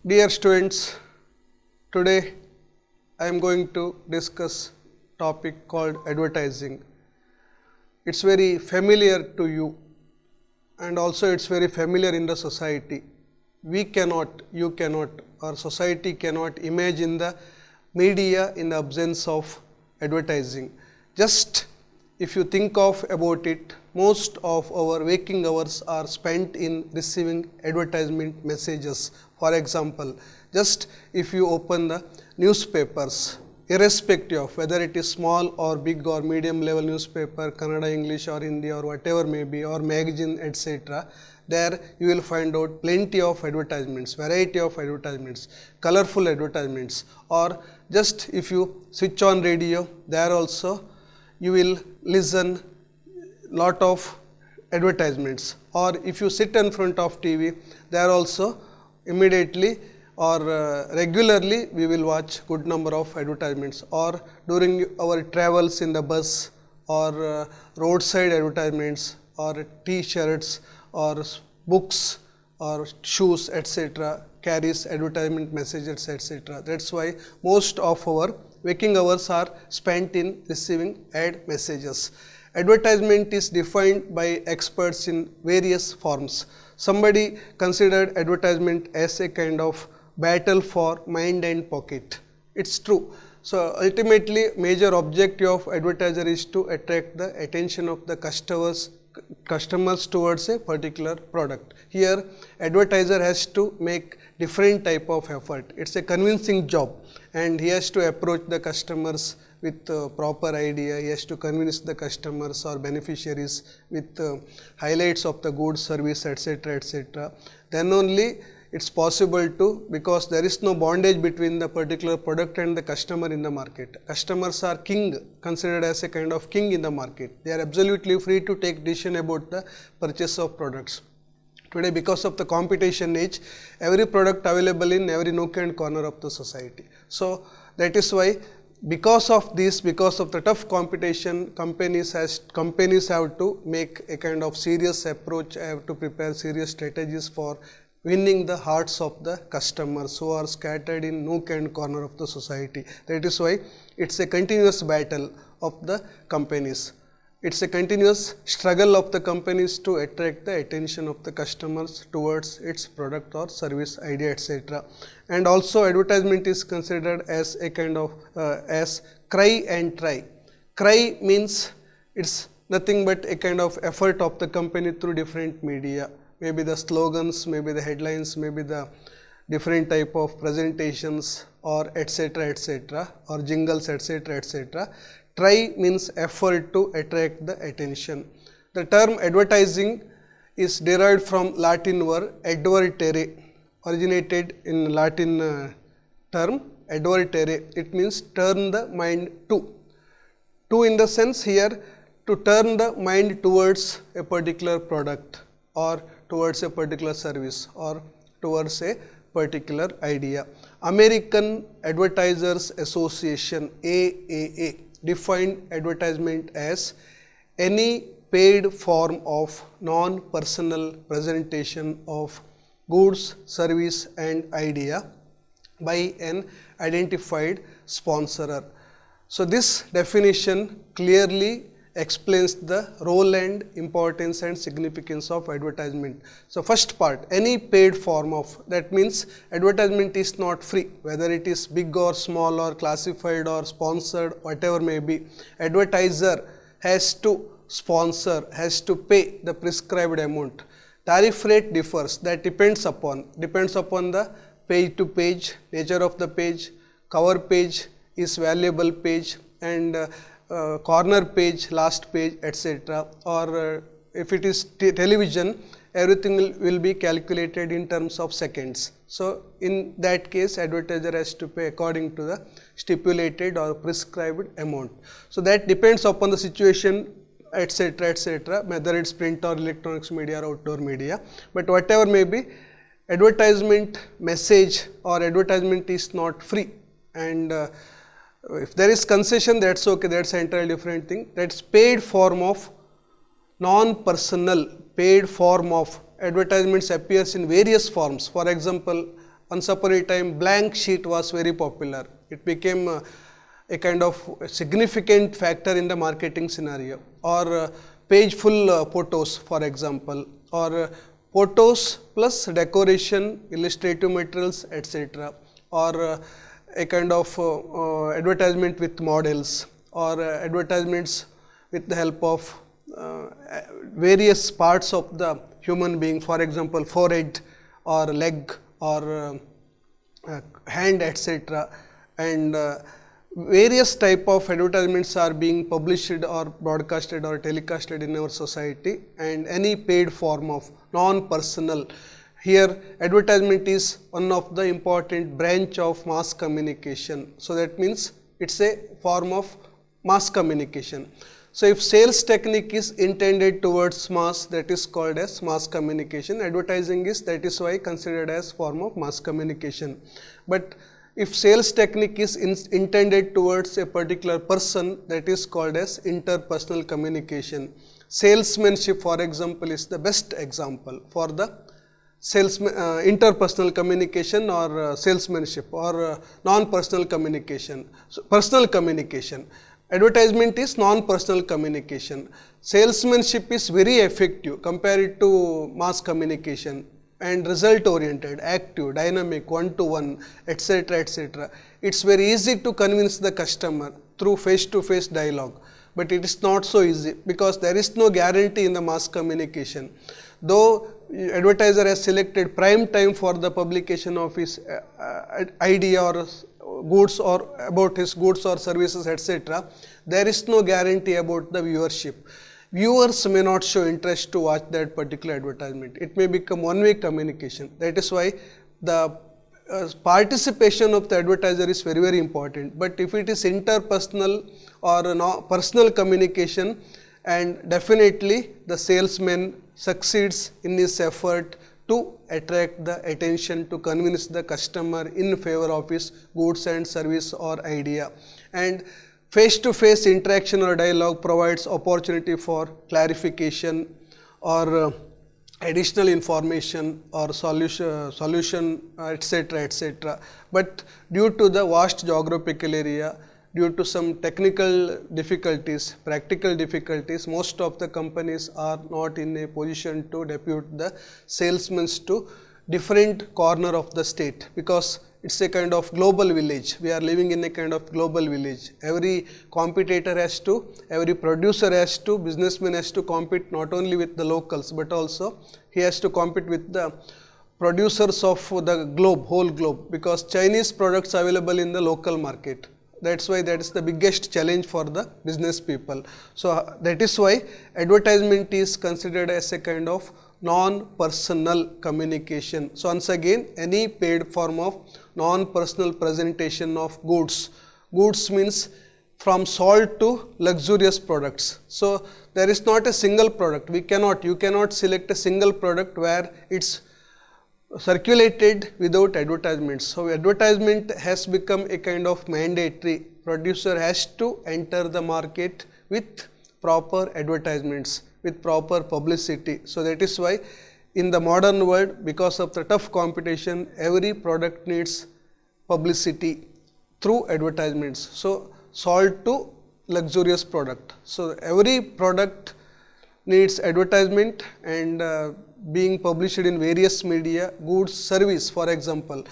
Dear students, today I am going to discuss topic called advertising. It's very familiar to you and also it's very familiar in the society. We cannot, you cannot, or society cannot imagine the media in the absence of advertising. Just if you think of about it, most of our waking hours are spent in receiving advertisement messages. For example, just if you open the newspapers, irrespective of whether it is small or big or medium level newspaper, Kannada, English or Hindi or whatever may be, or magazine, etc., there you will find out plenty of advertisements, variety of advertisements, colorful advertisements, or just if you switch on radio, there also you will listen lot of advertisements, or if you sit in front of TV, there also immediately or regularly we will watch good number of advertisements, or during our travels in the bus or roadside advertisements or T-shirts or books or shoes, etc., carries advertisement messages, etc. That's why most of our waking hours are spent in receiving ad messages. Advertisement is defined by experts in various forms. Somebody considered advertisement as a kind of battle for mind and pocket. It's true. So ultimately, major objective of advertiser is to attract the attention of the customers towards a particular product. Here, advertiser has to make different type of effort. It's a convincing job, and he has to approach the customers with proper idea. He has to convince the customers or beneficiaries with highlights of the goods, service, etc., etc. Then only it's possible to, because there is no bondage between the particular product and the customer in the market. Customers are king, considered as a kind of king in the market. They are absolutely free to take decision about the purchase of products. Today, because of the competition age, every product available in every nook and corner of the society. So that is why, because of this, because of the tough competition, companies have to make a kind of serious approach, have to prepare serious strategies for winning the hearts of the customers who are scattered in nook and corner of the society. That is why it's a continuous battle of the companies. It's a continuous struggle of the companies to attract the attention of the customers towards its product or service idea, etc. And also advertisement is considered as a kind of as cry and try. Cry means it's nothing but a kind of effort of the company through different media. Maybe the slogans, maybe the headlines, maybe the different type of presentations or etc., etc., or jingles, etc., etc. Try means effort to attract the attention. The term advertising is derived from Latin word advertere, originated in Latin term advertere. It means turn the mind to. To in the sense here, to turn the mind towards a particular product or towards a particular service or towards a particular idea. American Advertisers Association, AAA, defined advertisement as any paid form of non-personal presentation of goods, service and idea by an identified sponsorer. So this definition clearly explains the role and importance and significance of advertisement. So first part, any paid form of, that means advertisement is not free, whether it is big or small or classified or sponsored, whatever may be. Advertiser has to sponsor, has to pay the prescribed amount. Tariff rate differs, that depends upon the page to page, nature of the page, cover page is valuable page, and corner page, last page, etc. Or if it is television, everything will be calculated in terms of seconds. So in that case, advertiser has to pay according to the stipulated or prescribed amount. So that depends upon the situation, etc., etc., whether it's print or electronics media or outdoor media. But whatever may be, advertisement message or advertisement is not free, and if there is concession, that's okay, that's an entirely different thing. That's paid form of non-personal, paid form of advertisements appears in various forms. For example, Once upon a time, blank sheet was very popular. It became a kind of significant factor in the marketing scenario, or page full photos, for example, or photos plus decoration, illustrative materials, etc., or a kind of advertisement with models, or advertisements with the help of various parts of the human being, for example, forehead or leg or hand, etc., and various type of advertisements are being published or broadcasted or telecasted in our society, and any paid form of non-personal. Here advertisement is one of the important branch of mass communication. So that means it's a form of mass communication. So if sales technique is intended towards mass, that is called as mass communication. Advertising is, that is why, considered as form of mass communication. But if sales technique is intended towards a particular person, that is called as interpersonal communication. Salesmanship, for example, is the best example for the interpersonal communication, or salesmanship, or non-personal communication. So personal communication. Advertisement is non-personal communication. Salesmanship is very effective compared to mass communication, and result oriented, active, dynamic, one-to-one, etc., etc. It's very easy to convince the customer through face-to-face dialogue, but it is not so easy, because there is no guarantee in the mass communication. Though advertiser has selected prime time for the publication of his idea or goods, or about his goods or services, etc., there is no guarantee about the viewership. Viewers may not show interest to watch that particular advertisement. It may become one-way communication. That is why the participation of the advertiser is very, very important. But if it is interpersonal or personal communication, and definitely the salesman succeeds in his effort to attract the attention, to convince the customer in favor of his goods and service or idea. And face-to-face interaction or dialogue provides opportunity for clarification or additional information or solution, etc., etc. But due to the vast geographical area, due to some technical difficulties, practical difficulties, most of the companies are not in a position to depute the salesmen to different corner of the state, because it's a kind of global village. We are living in a kind of global village. Every competitor has to, every producer has to, businessman has to compete not only with the locals, but also he has to compete with the producers of the globe, whole globe, because Chinese products are available in the local market. That's why that is the biggest challenge for the business people. So that is why advertisement is considered as a kind of non-personal communication. So once again, any paid form of non-personal presentation of goods. Goods means from salt to luxurious products. So there is not a single product. You cannot select a single product where it's circulated without advertisements. So advertisement has become a kind of mandatory. Producer has to enter the market with proper advertisements, with proper publicity. So that is why in the modern world, because of the tough competition, every product needs publicity through advertisements. So salt to luxurious product. So every product needs advertisement and being published in various media, goods, service. For example,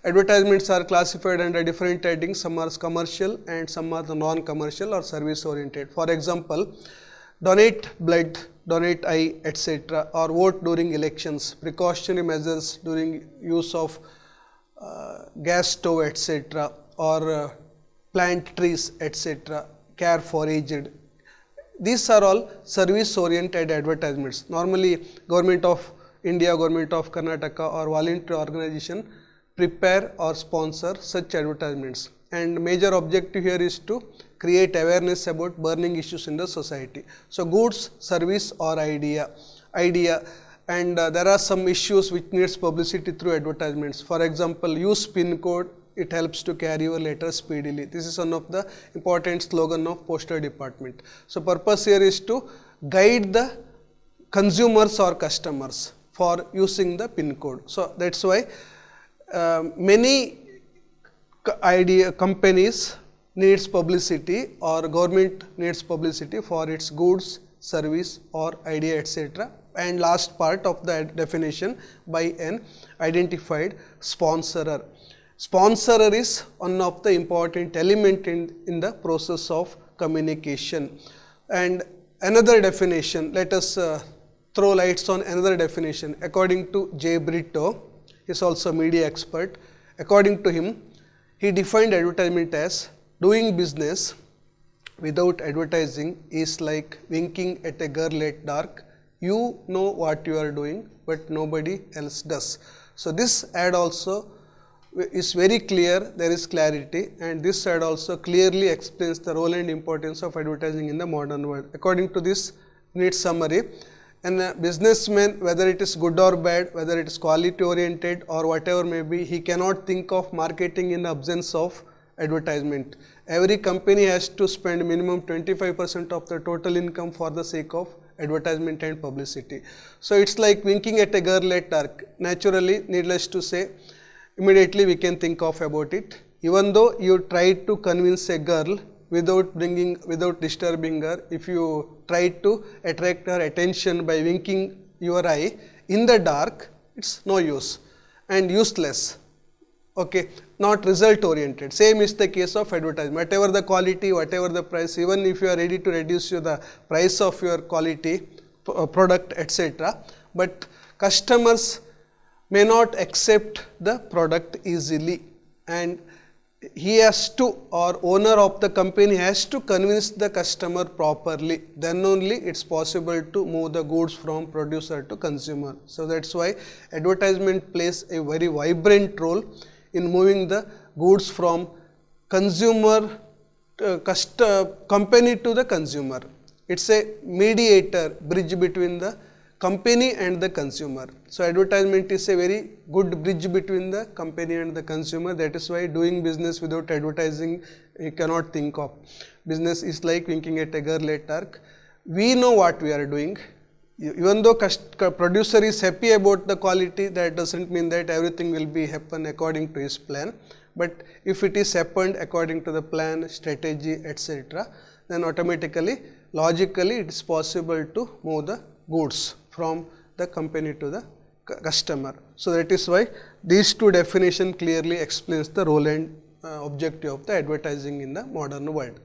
advertisements are classified under different headings. Some are commercial and some are the non-commercial or service oriented. For example, donate blood, donate eye, etc., or vote during elections, precautionary measures during use of gas stove, etc., or plant trees, etc., care for aged. These are all service oriented advertisements. Normally Government of India, Government of Karnataka or voluntary organization prepare or sponsor such advertisements, and major objective here is to create awareness about burning issues in the society. So goods, service or idea, and there are some issues which needs publicity through advertisements. For example, use PIN code, it helps to carry your letter speedily. This is one of the important slogan of postal department. So purpose here is to guide the consumers or customers for using the PIN code. So that's why Many companies needs publicity or government needs publicity for its goods, service or idea, etc. And last part of the definition, by an identified sponsorer. Sponsorer is one of the important element in the process of communication. And another definition, let us throw lights on another definition. According to J. Brito, he is also a media expert. According to him, he defined advertisement as doing business without advertising is like winking at a girl at dark. You know what you are doing, but nobody else does. So this ad also is very clear, there is clarity, and this ad also clearly explains the role and importance of advertising in the modern world. According to this neat summary, and a businessman, whether it is good or bad, whether it is quality oriented or whatever may be, he cannot think of marketing in absence of advertisement. Every company has to spend minimum 25% of the total income for the sake of advertisement and publicity. So it's like winking at a girl at dark. Naturally, needless to say, immediately we can think of about it. Even though you try to convince a girl without disturbing her, if you try to attract her attention by winking your eye in the dark, it's no use and useless. Okay, not result oriented. Same is the case of advertisement. Whatever the quality, whatever the price, even if you are ready to reduce the price of your quality product, etc. But customers may not accept the product easily, and he has to, or owner of the company has to convince the customer properly. Then only it's possible to move the goods from producer to consumer. So that's why advertisement plays a very vibrant role in moving the goods from consumer company to the consumer. It's a mediator, bridge between the company and the consumer. So advertisement is a very good bridge between the company and the consumer. That is why doing business without advertising you cannot think of. Business is like winking at a girl at dark. We know what we are doing. Even though producer is happy about the quality, that doesn't mean that everything will be happen according to his plan. But if it is happened according to the plan, strategy, etc., then automatically, logically, it is possible to move the goods from the company to the customer. So that is why these two definitions clearly explains the role and objective of the advertising in the modern world.